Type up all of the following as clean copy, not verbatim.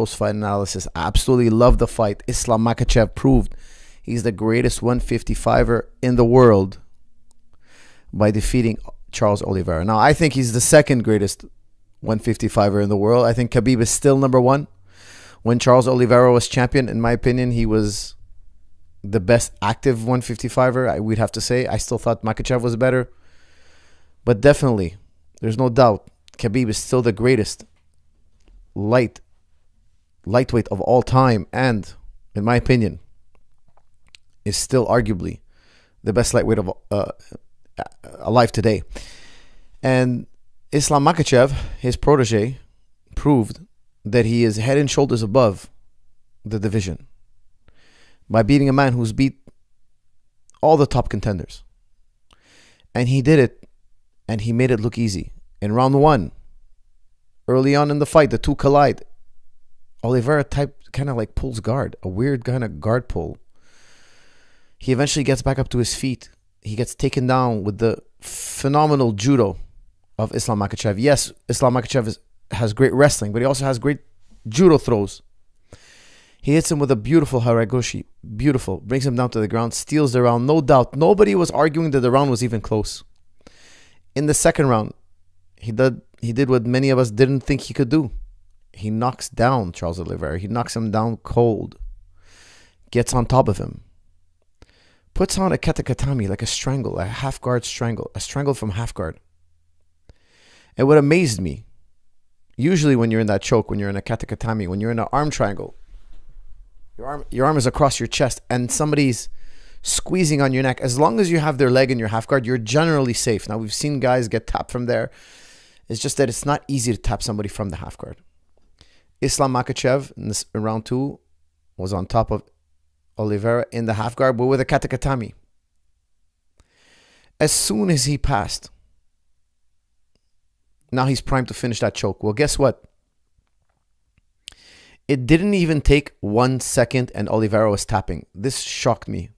post-fight analysis. I absolutely love the fight. Islam Makhachev proved he's the greatest 155er in the world by defeating Charles Oliveira. Now, I think he's the second greatest 155er in the world. I think Khabib is still number one. When Charles Oliveira was champion, in my opinion, he was the best active 155er, we'd have to say. I still thought Makhachev was better. But definitely, there's no doubt, Khabib is still the greatest lightweight of all time. And, in my opinion, is still arguably the best lightweight of alive today. And Islam Makhachev, his protege, proved that he is head and shoulders above the division by beating a man who's beat all the top contenders. And he did it, and he made it look easy. In round one, early on in the fight, the two collide. Oliveira kind of like pulls guard, a weird kind of guard pull. He eventually gets back up to his feet. He gets taken down with the phenomenal judo of Islam Makhachev. Yes, Islam Makhachev has great wrestling, but he also has great judo throws. He hits him with a beautiful haragoshi. Beautiful. Brings him down to the ground. Steals the round. No doubt. Nobody was arguing that the round was even close. In the second round, he did what many of us didn't think he could do. He knocks down Charles Oliveira. He knocks him down cold. Gets on top of him. Puts on a katakatami, like a strangle, a half-guard strangle. A strangle from half-guard. And what amazed me, usually when you're in that choke, when you're in a katakatami, when you're in an arm triangle, your arm is across your chest and somebody's squeezing on your neck. As long as you have their leg in your half guard, you're generally safe. Now, we've seen guys get tapped from there. It's just that it's not easy to tap somebody from the half guard. Islam Makhachev in round two was on top of Oliveira in the half guard, but with a katakatami. As soon as he passed, now he's primed to finish that choke. Well, guess what? It didn't even take 1 second and Oliveira was tapping. This shocked me.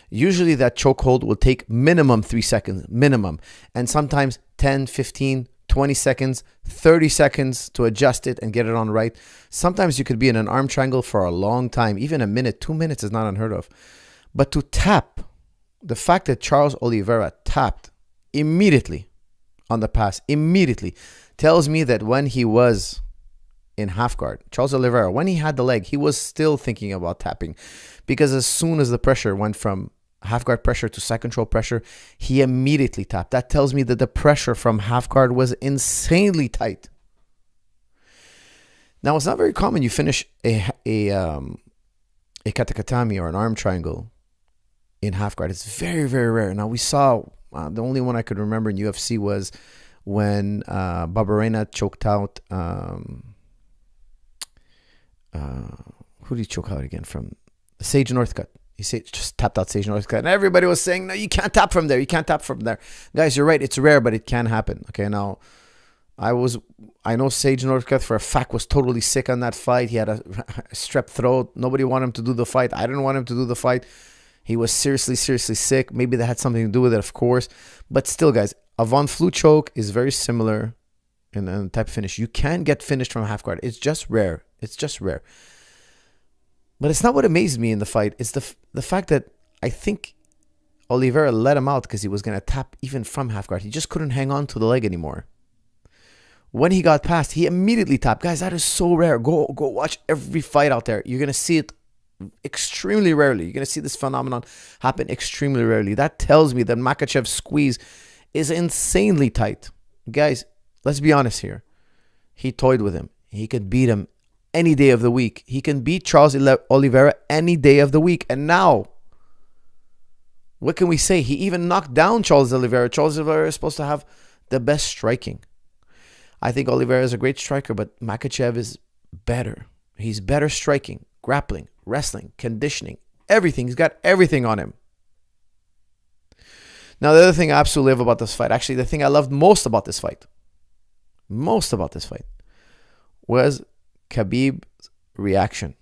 Usually that chokehold will take minimum 3 seconds, minimum. And sometimes 10, 15, 20 seconds, 30 seconds to adjust it and get it on right. Sometimes you could be in an arm triangle for a long time. Even a minute, 2 minutes is not unheard of. But to tap, the fact that Charles Oliveira tapped immediately on the pass, immediately, tells me that when he was in half guard, Charles Oliveira, when he had the leg, he was still thinking about tapping, because as soon as the pressure went from half guard pressure to side control pressure, he immediately tapped. That tells me that the pressure from half guard was insanely tight. Now, it's not very common you finish a katakatami or an arm triangle in half guard. It's very, very rare. Now, we saw the only one I could remember in UFC was when Barberena choked out. Who did he choke out again from? Sage Northcutt. He just tapped out Sage Northcutt. And everybody was saying, no, you can't tap from there. You can't tap from there. Guys, you're right. It's rare, but it can happen. Okay, now, I know Sage Northcutt for a fact was totally sick on that fight. He had a strep throat. Nobody wanted him to do the fight. I didn't want him to do the fight. He was seriously, seriously sick. Maybe that had something to do with it, of course. But still, guys, a Von Flue choke is very similar in the type of finish. You can get finished from half guard. It's just rare. It's just rare. But it's not what amazed me in the fight. It's the fact that I think Oliveira let him out because he was going to tap even from half guard. He just couldn't hang on to the leg anymore. When he got past, he immediately tapped. Guys, that is so rare. Go watch every fight out there. You're going to see it extremely rarely. You're going to see this phenomenon happen extremely rarely. That tells me that Makhachev's squeeze is insanely tight. Guys, let's be honest here. He toyed with him. He could beat him any day of the week. He can beat Charles Oliveira any day of the week. And now, what can we say? He even knocked down Charles Oliveira. Charles Oliveira is supposed to have the best striking. I think Oliveira is a great striker, but Makhachev is better. He's better striking, grappling, wrestling, conditioning, everything. He's got everything on him. Now, the other thing I absolutely love about this fight, actually the thing I loved most about this fight, was Khabib's reaction.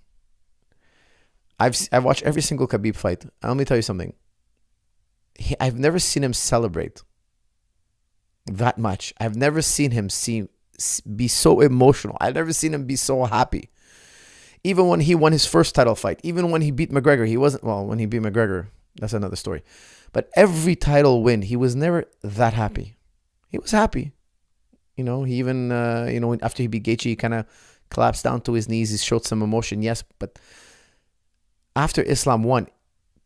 I've watched every single Khabib fight. Let me tell you something. I've never seen him celebrate that much. I've never seen him be so emotional. I've never seen him be so happy. Even when he won his first title fight, even when he beat McGregor, he wasn't, well, when he beat McGregor, that's another story. But every title win, he was never that happy. He was happy. He even, after he beat Gaethje, he kind of collapsed down to his knees. He showed some emotion, yes. But after Islam won,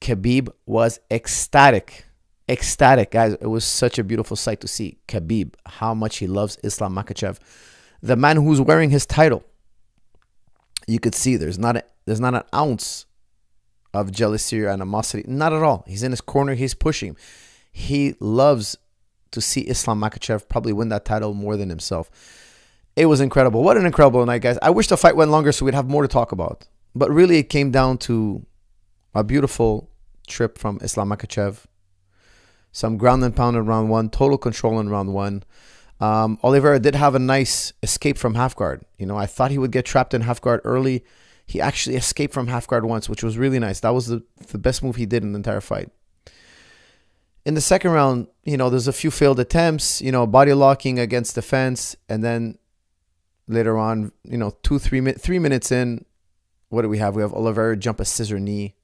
Khabib was ecstatic. Ecstatic, guys. It was such a beautiful sight to see Khabib, how much he loves Islam Makhachev. The man who's wearing his title. You could see there's not an ounce of jealousy or animosity. Not at all. He's in his corner. He's pushing him. He loves to see Islam Makhachev probably win that title more than himself. It was incredible. What an incredible night, guys. I wish the fight went longer so we'd have more to talk about. But really, it came down to a beautiful trip from Islam Makhachev. Some ground and pound in round one. Total control in round one. Oliveira did have a nice escape from half guard. I thought he would get trapped in half guard early. He actually escaped from half guard once, which was really nice. That was the best move he did in the entire fight. In the second round, there's a few failed attempts, body locking against the fence. And then later on, 3 minutes in, what do we have? We have Oliveira jump a scissor knee.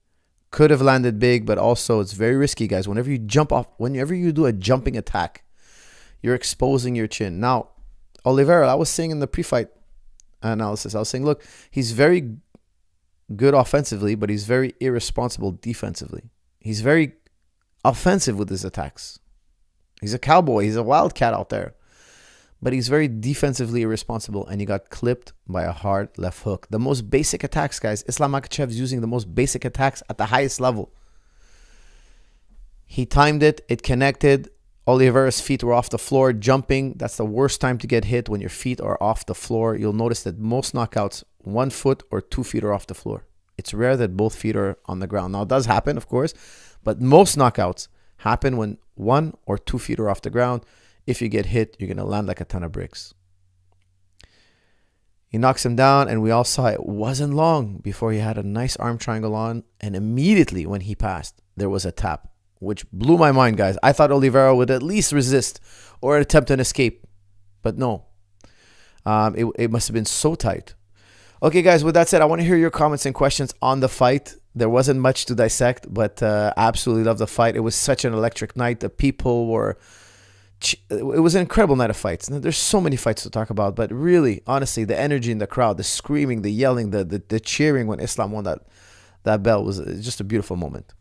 Could have landed big, but also it's very risky, guys. Whenever you do a jumping attack, you're exposing your chin. Now, Oliveira, I was saying in the pre-fight analysis, I was saying, look, he's very good offensively, but he's very irresponsible defensively. He's very offensive with his attacks. He's a cowboy. He's a wildcat out there. But he's very defensively irresponsible, and he got clipped by a hard left hook. The most basic attacks, guys. Islam Makhachev is using the most basic attacks at the highest level. He timed it. It connected. Oliveira's feet were off the floor, jumping. That's the worst time to get hit, when your feet are off the floor. You'll notice that most knockouts, 1 foot or 2 feet are off the floor. It's rare that both feet are on the ground. Now, it does happen, of course, but most knockouts happen when 1 or 2 feet are off the ground. If you get hit, you're going to land like a ton of bricks. He knocks him down, and we all saw it wasn't long before he had a nice arm triangle on, and immediately when he passed, there was a tap, which blew my mind, guys. I thought Oliveira would at least resist or attempt an escape, but no. It must have been so tight. Okay, guys, with that said, I want to hear your comments and questions on the fight. There wasn't much to dissect, but absolutely love the fight. It was such an electric night. The people were... It was an incredible night of fights. There's so many fights to talk about, but really, honestly, the energy in the crowd, the screaming, the yelling, the cheering when Islam won that belt was just a beautiful moment.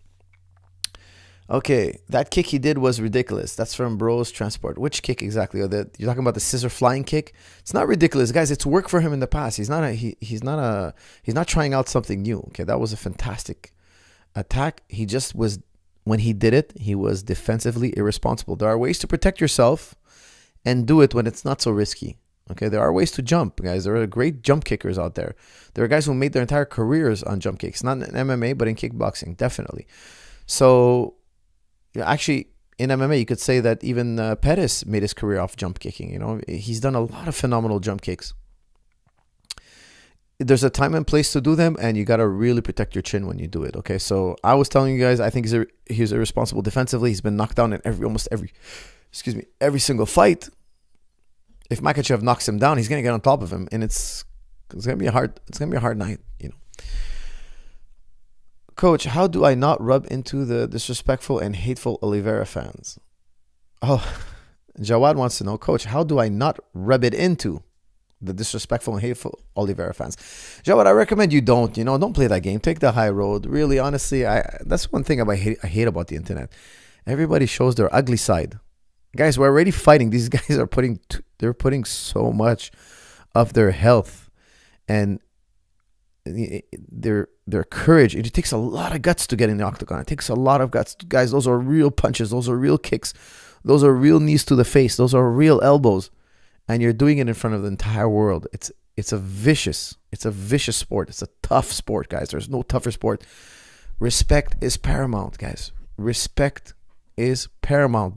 Okay, that kick he did was ridiculous. That's from Bros Transport. Which kick exactly? You're talking about the scissor flying kick? It's not ridiculous, guys. It's worked for him in the past. He's not trying out something new. Okay, that was a fantastic attack. He just was, when he did it, he was defensively irresponsible. There are ways to protect yourself and do it when it's not so risky. Okay, there are ways to jump, guys. There are great jump kickers out there. There are guys who made their entire careers on jump kicks, not in MMA, but in kickboxing, definitely. So, actually, in MMA, you could say that even Pettis made his career off jump kicking. He's done a lot of phenomenal jump kicks. There's a time and place to do them, and you got to really protect your chin when you do it. Okay, so I was telling you guys, I think he's irresponsible defensively. He's been knocked down in almost every single fight. If Makhachev knocks him down, he's gonna get on top of him, and it's gonna be a hard night. Coach, how do I not rub into the disrespectful and hateful Oliveira fans? Oh, Jawad wants to know, Coach, how do I not rub it into the disrespectful and hateful Oliveira fans? Jawad, I recommend you don't play that game. Take the high road. Really, honestly, that's one thing I hate about the internet. Everybody shows their ugly side. Guys, we're already fighting. These guys are putting so much of their health and their courage. It takes a lot of guts to get in the octagon. It takes a lot of guts. Guys, those are real punches. Those are real kicks. Those are real knees to the face. Those are real elbows. And you're doing it in front of the entire world. It's a vicious sport. It's a tough sport, guys. There's no tougher sport. Respect is paramount, guys. Respect is paramount.